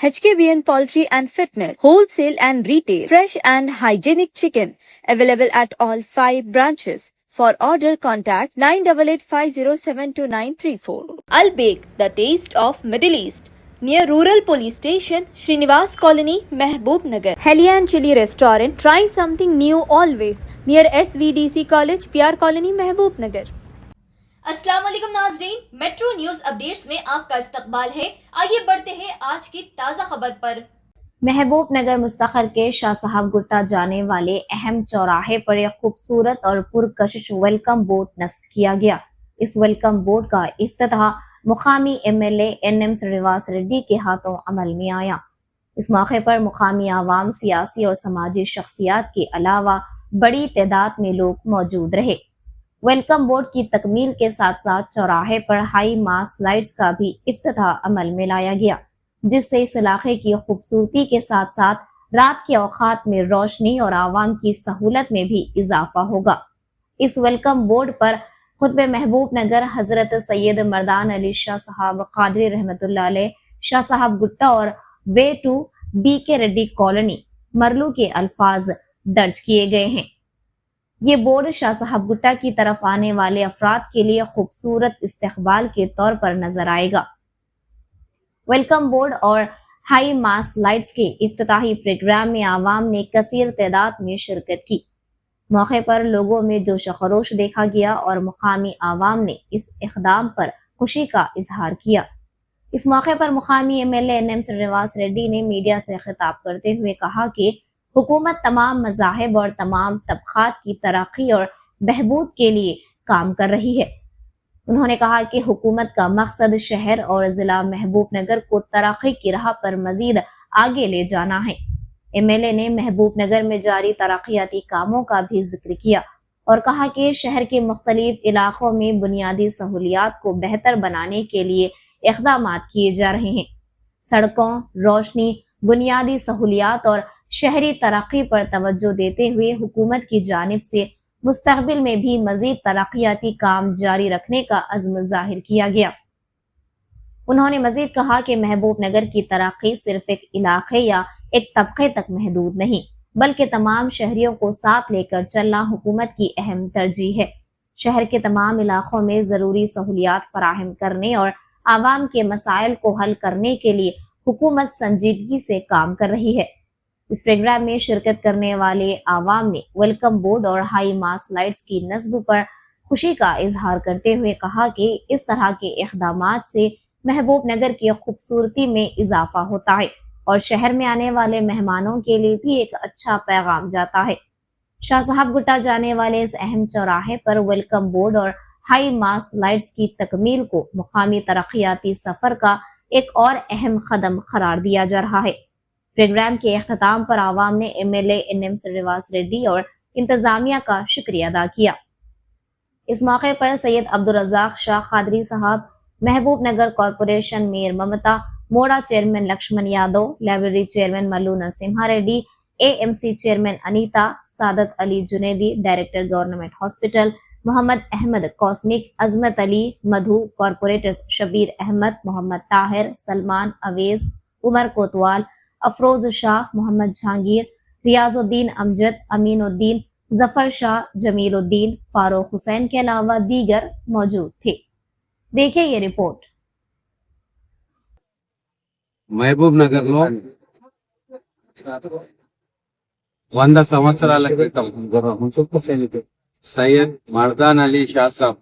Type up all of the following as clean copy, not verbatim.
HKBN Poultry and Fitness, wholesale and retail, fresh and hygienic chicken, available at all 5 branches. For order, contact 9885072934. Al Baik, the taste of Middle East, near Rural Police Station, Srinivas Colony, Mehboob Nagar. Helian Chili Restaurant, try something new always, near SVDC College, PR Colony, Mehboob Nagar. अस्सलाम वालेकुम नाज़रीन, metro news updates में आपका इस्तकबाल है। आइए बढ़ते हैं आज की ताज़ा खबर पर। महबूब नगर मुस्तखर के शाह साहब गुट्टा जाने वाले अहम चौराहे पर एक खूबसूरत और पुरकशिश वेलकम बोर्ड नस्ब किया गया। इस वेलकम बोर्ड का इफ्तिताह मुकामी MLA NM श्रीनिवास रेड्डी के हाथों अमल में आया। इस मौके पर मुकामी आवाम, सियासी और समाजी शख्सियात के अलावा बड़ी तादाद में लोग मौजूद रहे। वेलकम बोर्ड की तकमील के साथ साथ चौराहे पर हाई मास्ट लाइट्स का भी इफ्तिताह अमल में लाया गया, जिससे इस इलाके की खूबसूरती के साथ साथ रात के औकात में रोशनी और आवाम की सहूलत में भी इजाफा होगा। इस वेलकम बोर्ड पर खुतबे महबूब नगर हजरत सैयद मर्दान अली शाह साहब कादरी रहमतुल्लाह अलैह शाह साहब गुट्टा और way to BK Reddy colony मरलू के अल्फाज दर्ज किए गए हैं। ये बोर्ड शाह साहब गुट्टा की तरफ आने वाले अफराद के लिए खूबसूरत इस्तकबाल के तौर पर नजर आएगा। वेलकम बोर्ड और हाई मास्ट लाइट्स के इफ्तिताही प्रोग्राम में आवाम ने कसीर तादाद में शिरकत की। मौके पर लोगों में जोश खरोश देखा गया और मुकामी आवाम ने इस इक़दाम पर खुशी का इजहार किया। इस मौके पर मुकामी MLA NM श्रीनिवास रेड्डी ने मीडिया से खिताब करते हुए कहा कि हुकूमत तमाम मज़ाहिब और तमाम तबक़ात की तरक्की और बहबूद के लिए काम कर रही है। उन्होंने कहा कि हुकूमत का मकसद शहर और ज़िला महबूब नगर को तरक्की की राह पर मजीद आगे ले जाना है। MLA ने महबूब नगर में जारी तरक्याती कामों का भी जिक्र किया और कहा कि शहर के मुख्तलिफ इलाकों में बुनियादी सहूलियात को बेहतर बनाने के लिए इक़दामात किए जा रहे हैं। सड़कों, रोशनी, बुनियादी सहूलियात और शहरी तरक्की पर तवज्जो देते हुए हुकूमत की जानिब से मुस्तक़बिल में भी मजीद तरक्याती काम जारी रखने का अज़्म जाहिर किया गया। उन्होंने मजीद कहा कि महबूब नगर की तरक्की सिर्फ एक इलाके या एक तबके तक महदूद नहीं, बल्कि तमाम शहरियों को साथ लेकर चलना हुकूमत की अहम तरजीह है। शहर के तमाम इलाकों में ज़रूरी सहूलियात फराहम करने और आवाम के मसाइल को हल करने के लिए हुकूमत संजीदगी से काम कर रही है। इस प्रोग्राम में शिरकत करने वाले आवाम ने वेलकम बोर्ड और हाई मास्ट लाइट्स की नस्ब पर खुशी का इजहार करते हुए कहा कि इस तरह के इक़दामात से महबूब नगर की खूबसूरती में इजाफा होता है और शहर में आने वाले मेहमानों के लिए भी एक अच्छा पैगाम जाता है। शाह साहब गुट्टा जाने वाले इस अहम चौराहे पर वेलकम बोर्ड और हाई मास्ट लाइट्स की तकमील को मुकामी तरक्याती सफर का एक और अहम कदम करार दिया जा रहा है। प्रोग्राम के अख्ताम पर आवाम ने MLA NM श्रीनिवास रेड्डी और इंतजामिया का शुक्रिया अदा किया। इस मौके पर सैयद अब्दुल रज़ाक शाह कादरी साहब, महबूब नगर कॉरपोरेशन मेयर ममता, मोड़ा chairman Laxman Yadav, library chairman Mallu Narasimha Reddy, AMC chairman Anita, Sadat Ali Junaidi, director government hospital, Mohammed Ahmed कॉस्मिक, अजमत अली, मधु, कॉरपोरेटर्स शबीर अहमद, मोहम्मद ताहिर, सलमान, अवेज, उमर कोतवाल, अफरोज शाह, मोहम्मद जहांगीर, रियाजुद्दीन अमजद, अमीनुद्दीन, जफर शाह, जमीलुद्दीन, फारूक हुसैन के अलावा दीगर मौजूद थे। देखिए ये रिपोर्ट। మహబూబ్ నగర్ లో 100 సంవత్సరాల క్రితం సయ్యద్ మర్దాన్ అలీ షా సాబ్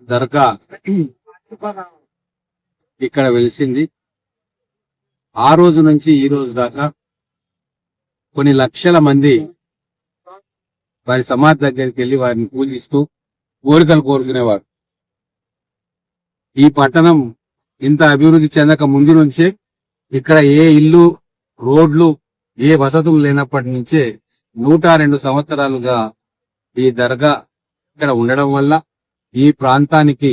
దర్గా ఇక్కడ వెలిసింది। ఆ రోజు నుంచి ఈ రోజు దాకా కొన్ని లక్షల మంది వారి సమాధి దగ్గరికి వెళ్లి వారిని పూజిస్తూ కోరికలు కోరుకునేవారు। ఈ పట్టణం ఇంత అభివృద్ధి చెందక ముందు నుంచే ఇక్కడ ఏ ఇల్లు, రోడ్లు, ఏ వసతులు లేనప్పటి నుంచే 102 సంవత్సరాలుగా ఈ దర్గా ఇక్కడ ఉండడం వల్ల ఈ ప్రాంతానికి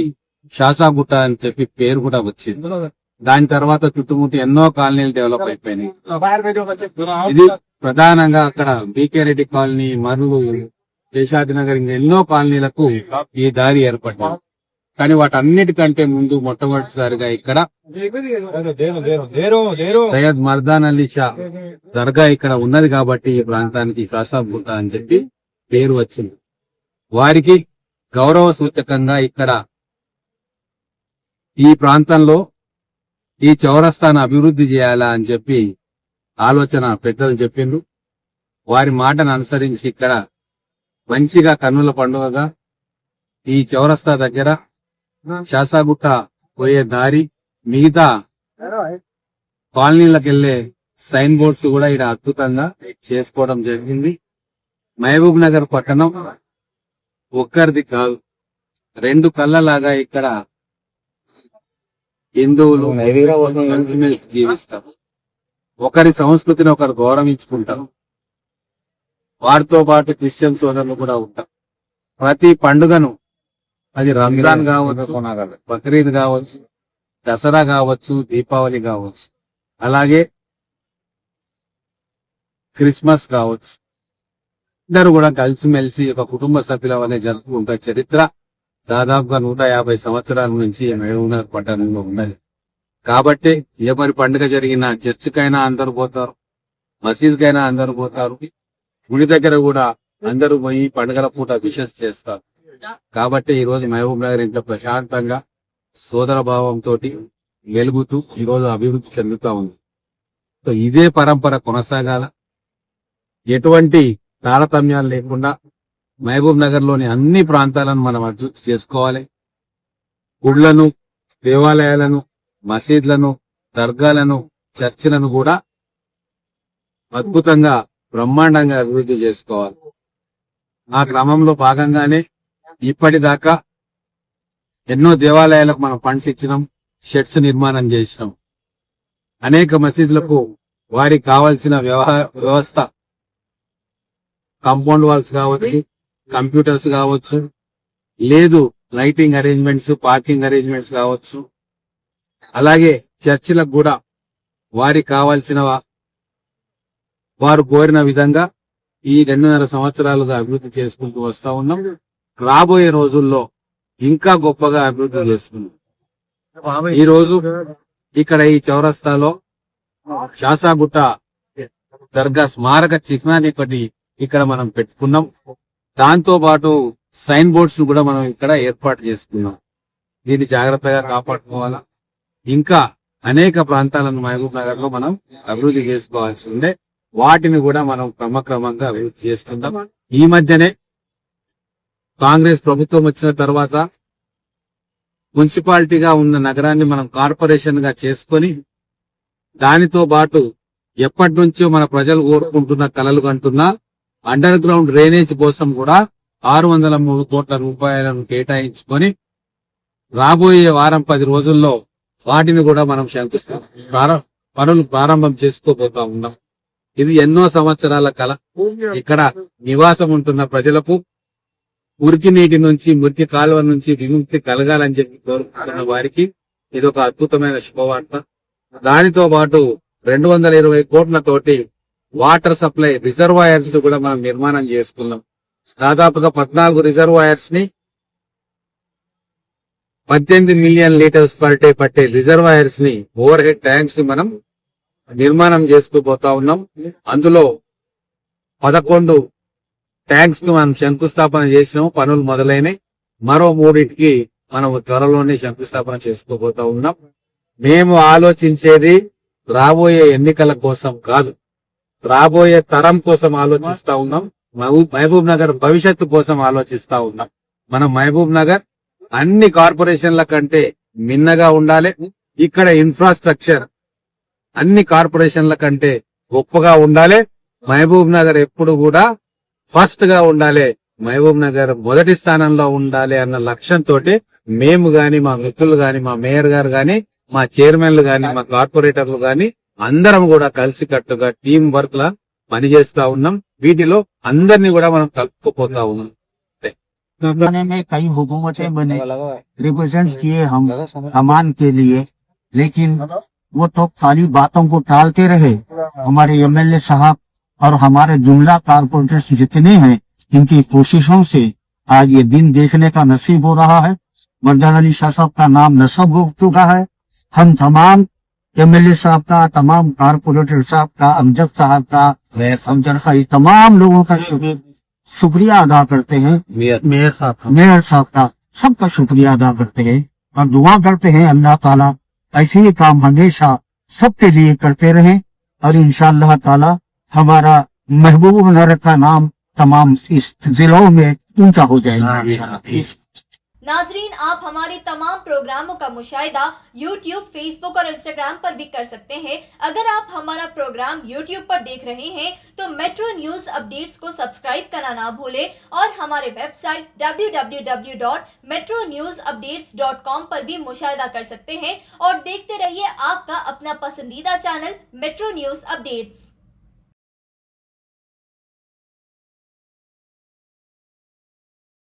షాసాగుట్ట అని చెప్పి పేరు కూడా వచ్చింది। దాని తర్వాత చుట్టుముట్టు ఎన్నో కాలనీలు డెవలప్ అయిపోయినాయి। ఇది ప్రధానంగా అక్కడ BK రెడ్డి కాలనీ, మరులు, శేషాద్రి నగర్, ఇంకా ఎన్నో కాలనీలకు ఈ దారి ఏర్పడ్డాయి। కానీ వాటన్నిటికంటే ముందు మొట్టమొదటిసారిగా ఇక్కడ సయ్యద్ మర్దాన్ అలీ షా దర్గా ఇక్కడ ఉన్నది కాబట్టి ఈ ప్రాంతానికి షాసాబ్ గుట్ట అని చెప్పి పేరు వచ్చింది. వారికి గౌరవ సూచకంగా ఇక్కడ ఈ ప్రాంతంలో ఈ చౌరస్తాను అభివృద్ధి చేయాలా అని చెప్పి ఆలోచన పెద్దలు చెప్పిండ్రు. వారి మాటను అనుసరించి ఇక్కడ మంచిగా కన్నుల పండుగగా ఈ చౌరస్తా దగ్గర షాసాగుట్ట పోయే దారి మిగతా కాలనీలకు వెళ్లే సైన్ బోర్డ్స్ కూడా ఇక్కడ అద్భుతంగా చేసుకోవడం జరిగింది. మహబూబ్ నగర్ పట్టణం ఒక్కరిది కాదు, రెండు కళ్ళలాగా ఇక్కడ హిందువులు కలిసిమెలిసి జీవిస్తారు. ఒకరి సంస్కృతిని ఒకరు గౌరవించుకుంటారు. వారితో పాటు క్రిస్టియన్ సోదరులు కూడా ఉంటారు. ప్రతి పండుగను, అది రంజాన్ కావచ్చు, బక్రీద్ కావచ్చు, దసరా కావచ్చు, దీపావళి కావచ్చు, అలాగే క్రిస్మస్ కావచ్చు, అందరూ కూడా కలిసిమెలిసి ఒక కుటుంబ సభ్యుల వల్లే జరుపుకుంటారు. చరిత్ర దాదాపుగా 150 సంవత్సరాల నుంచి మహబూబ్నగర్ పట్టణంలో ఉన్నది. కాబట్టి ఏ మరి పండుగ జరిగినా చర్చికైనా అందరూ పోతారు, మసీదుకైనా అందరూ పోతారు, గుడి దగ్గర కూడా అందరూ పోయి పండుగల పూట విషెస్ చేస్తారు. కాబట్టి ఈ రోజు మహబూబ్ నగర్ ఇంత ప్రశాంతంగా సోదర భావంతో వెలుగుతూ ఈ రోజు అభివృద్ధి చెందుతా ఉంది. సో ఇదే పరంపర కొనసాగాల, ఎటువంటి తారతమ్యాలు లేకుండా మహబూబ్ నగర్ లోని అన్ని ప్రాంతాలను మనం అభివృద్ధి చేసుకోవాలి. గుళ్లను, దేవాలయాలను, మసీద్లను, దర్గాలను, చర్చిలను కూడా అద్భుతంగా బ్రహ్మాండంగా అభివృద్ధి చేసుకోవాలి. ఆ క్రమంలో భాగంగానే ఇప్పటిదాకా ఎన్నో దేవాలయాలకు మనం ఫండ్స్ ఇచ్చినాం, షెడ్స్ నిర్మాణం చేసినాం. అనేక మసీదులకు వారికి కావాల్సిన వ్యవస్థ, కాంపౌండ్ వాల్స్ కావచ్చు, కంప్యూటర్స్ కావచ్చు, లేదు లైటింగ్ అరేంజ్మెంట్స్, పార్కింగ్ అరేంజ్మెంట్స్ కావచ్చు, అలాగే చర్చిలకు కూడా వారికి కావాల్సిన వారు కోరిన విధంగా ఈ 2.5 సంవత్సరాలుగా అభివృద్ధి చేసుకుంటూ వస్తా ఉన్నాం. రాబోయే రోజుల్లో ఇంకా గొప్పగా అభివృద్ధి చేసుకున్నాం. ఈ రోజు ఇక్కడ ఈ చౌరస్తాలో షాసాగుట్ట దర్గా స్మారక చిహ్నాన్ని ఒకటి ఇక్కడ మనం పెట్టుకున్నాం. దాంతో పాటు సైన్ బోర్డ్స్ ను కూడా మనం ఇక్కడ ఏర్పాటు చేసుకున్నాం. దీన్ని జాగ్రత్తగా కాపాడుకోవాలా. ఇంకా అనేక ప్రాంతాలను మహబూబ్ నగర్ లో మనం అభివృద్ధి చేసుకోవాల్సి ఉండే, వాటిని కూడా మనం క్రమక్రమంగా అభివృద్ధి చేసుకుందాం. ఈ మధ్యనే కాంగ్రెస్ ప్రభుత్వం వచ్చిన తర్వాత మున్సిపాలిటీగా ఉన్న నగరాన్ని మనం కార్పొరేషన్ గా చేసుకొని, దానితో పాటు ఎప్పటి నుంచో మన ప్రజలు కోరుకుంటున్న కలలు కంటున్న అండర్ గ్రౌండ్ డ్రైనేజ్ కోసం కూడా 603 కోట్ల రూపాయలను కేటాయించుకొని రాబోయే వారం 10 రోజుల్లో వాటిని కూడా మనం పనులు ప్రారంభం చేసుకోబోతా ఉన్నాం. ఇది ఎన్నో సంవత్సరాల కల. ఇక్కడ నివాసం ఉంటున్న ప్రజలకు మురికి నీటి నుంచి, మురికి కాలువ నుంచి విముక్తి కలగాలని చెప్పి కోరుకుంటున్న వారికి ఇది ఒక అద్భుతమైన శుభవార్త. దానితో పాటు 220 కోట్లతోటి వాటర్ సప్లై రిజర్వాయర్స్ కూడా మనం నిర్మాణం చేసుకున్నాం. దాదాపుగా 14 రిజర్వాయర్స్ ని 18 మిలియన్ లీటర్స్ పర్ డే పట్టే రిజర్వాయర్స్ ని, ఓవర్ హెడ్ ట్యాంక్స్ ని మనం నిర్మాణం చేసుకుపోతా ఉన్నాం. అందులో 11 ట్యాంక్స్ కు మనం శంకుస్థాపన చేసినాం, పనులు మొదలైనవి. మరో 3టికి మనం త్వరలోనే శంకుస్థాపన చేసుకోబోతా ఉన్నాం. మేము ఆలోచించేది రాబోయే ఎన్నికల కోసం కాదు, రాబోయే తరం కోసం ఆలోచిస్తా ఉన్నాం. మహబూబ్ నగర్ భవిష్యత్తు కోసం ఆలోచిస్తా ఉన్నాం. మనం మహబూబ్ నగర్ అన్ని కార్పొరేషన్ల కంటే మిన్నగా ఉండాలి. ఇక్కడ ఇన్ఫ్రాస్ట్రక్చర్ అన్ని కార్పొరేషన్ల కంటే గొప్పగా ఉండాలి. మహబూబ్ నగర్ ఎప్పుడు కూడా ఫస్ట్ గా ఉండాలి, మహబూబ్ నగర్ మొదటి స్థానంలో ఉండాలి అన్న లక్ష్యంతో మేము గాని, మా మిత్రులు గాని, మా మేయర్ గారు గాని, మా చైర్మన్లు గాని, మా కార్పొరేటర్లు గాని అందరం కూడా కలిసికట్టుగా టీం వర్క్ లా పనిచేస్తా ఉన్నాం. వీటిలో అందరినీ కూడా మనం కలుపుకుపోతా ఉన్నాం. में कई हुकूमतें बने, रिप्रेजेंट किए हम अमान के लिए, लेकिन वो तो खाली बातों को टालते रहे. हमारे एमएलए साहब और हमारे जुमला कारपोरेटर्स जितने हैं, इनकी कोशिशों से आज ये दिन देखने का नसीब हो रहा है. मर्दान अली शाह साहब का नाम नस्ब हो चुका है। हम तमाम एमएलए साहब का, तमाम कारपोरेटर साहब का, अमजद साहब का, अमजद खाई, तमाम लोगों का शुक्रिया अदा करते हैं। मेयर साहब का सबका शुक्रिया अदा करते हैं और दुआ करते हैं अल्लाह ताला ऐसे ही काम हमेशा सबके लिए करते रहें और इंशाअल्लाह ताला हमारा महबूब नगर का नाम तमाम इस जिलों में ऊंचा हो जाएगा। नाजरीन, आप हमारे तमाम प्रोग्रामों का मुशाहिदा YouTube, Facebook और Instagram पर भी कर सकते हैं। अगर आप हमारा प्रोग्राम YouTube पर देख रहे हैं तो मेट्रो न्यूज अपडेट्स को सब्सक्राइब करना ना भूलें और हमारे वेबसाइट www.metronewsupdates.com पर भी मुशाहिदा कर सकते हैं और देखते रहिए आपका अपना पसंदीदा चैनल मेट्रो न्यूज अपडेट्स।